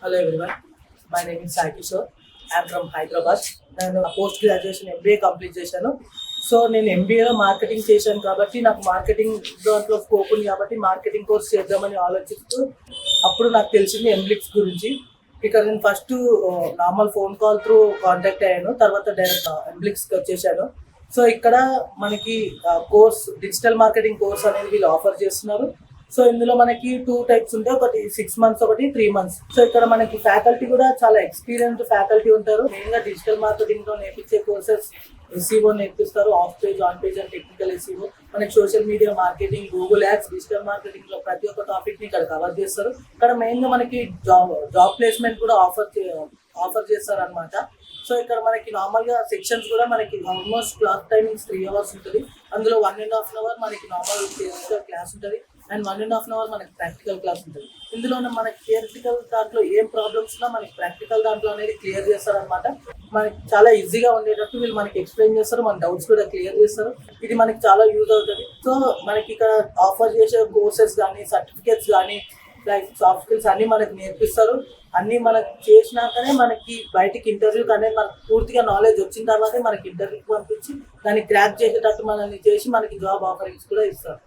Hello everyone, my name is Sai Kishore. I am from Hyderabad. నేను post graduation MBA complete చేశాను. So నేను ఎంబీఏలో marketing చేశాను కాబట్టి నాకు మార్కెటింగ్ దాంట్లో స్కోప్ ఉంది కాబట్టి మార్కెటింగ్ కోర్స్ చేద్దామని ఆలోచిస్తూ అప్పుడు నాకు తెలిసింది ఎంబ్లిక్స్ గురించి. ఇక్కడ నేను first normal phone call through contact అయ్యాను, తర్వాత డైరెక్ట్ ఎంబ్లిక్స్కి వచ్చేసాను. సో ఇక్కడ మనకి కోర్స్ డిజిటల్ మార్కెటింగ్ కోర్స్ అనేది వీళ్ళు ఆఫర్ చేస్తున్నారు. సో ఇందులో మనకి 2 టైప్స్ ఉంటాయి, ఒకటి 6 months, ఒకటి 3 months. సో ఇక్కడ మనకి ఫ్యాకల్టీ కూడా చాలా ఎక్స్పీరియన్స్డ్ ఫ్యాకల్టీ ఉంటారు. మెయిన్గా డిజిటల్ మార్కెటింగ్ లో నేర్పించే కోర్సెస్ ఎస్ఈఓ నేర్పిస్తారు, off page, on page and technical SEO. మనకి social media marketing, Google Ads, digital marketing లో ప్రతి ఒక్క టాపిక్ ని ఇక్కడ కవర్ చేస్తారు. ఇక్కడ మెయిన్ గా మనకి జాబ్ ప్లేస్మెంట్ కూడా ఆఫర్ చేస్తారు అనమాట. సో ఇక్కడ మనకి నార్మల్ గా సెక్షన్స్ కూడా మనకి ఆల్మోస్ట్ క్లాస్ టైమింగ్స్ 3 hours ఉంటుంది. అందులో 1.5 hour మనకి నార్మల్ థియరిటికల్ క్లాస్ ఉంటుంది అండ్ 1.5 hour మనకి ప్రాక్టికల్ క్లాస్ ఉంటుంది. ఇందులోనే మనకి థియరిటికల్ దాంట్లో ఏం ప్రాబ్లమ్స్ ఉన్నా మనకి ప్రాక్టికల్ దాంట్లో అనేది క్లియర్ చేస్తారనమాట. మనకి చాలా ఈజీగా ఉండేటట్టు వీళ్ళు మనకి ఎక్స్ప్లెయిన్ చేస్తారు, మన డౌట్స్ కూడా క్లియర్ చేస్తారు. ఇది మనకి చాలా యూజ్ అవుతుంది. సో మనకి ఇక్కడ ఆఫర్ చేసే కోర్సెస్ కానీ, సర్టిఫికేట్స్ కానీ, లైక్ సాఫ్ట్ స్కిల్స్ అన్ని మనకి నేర్పిస్తారు. అన్ని మనకి చేసినాకనే మనకి బయటికి ఇంటర్వ్యూకి అనేది మనకు పూర్తిగా నాలెడ్జ్ వచ్చిన తర్వాతే మనకి ఇంటర్వ్యూకి పంపించి దాన్ని క్రాక్ చేసేటట్టు మనల్ని చేసి మనకి జాబ్ ఆఫరింగ్స్ కూడా ఇస్తారు.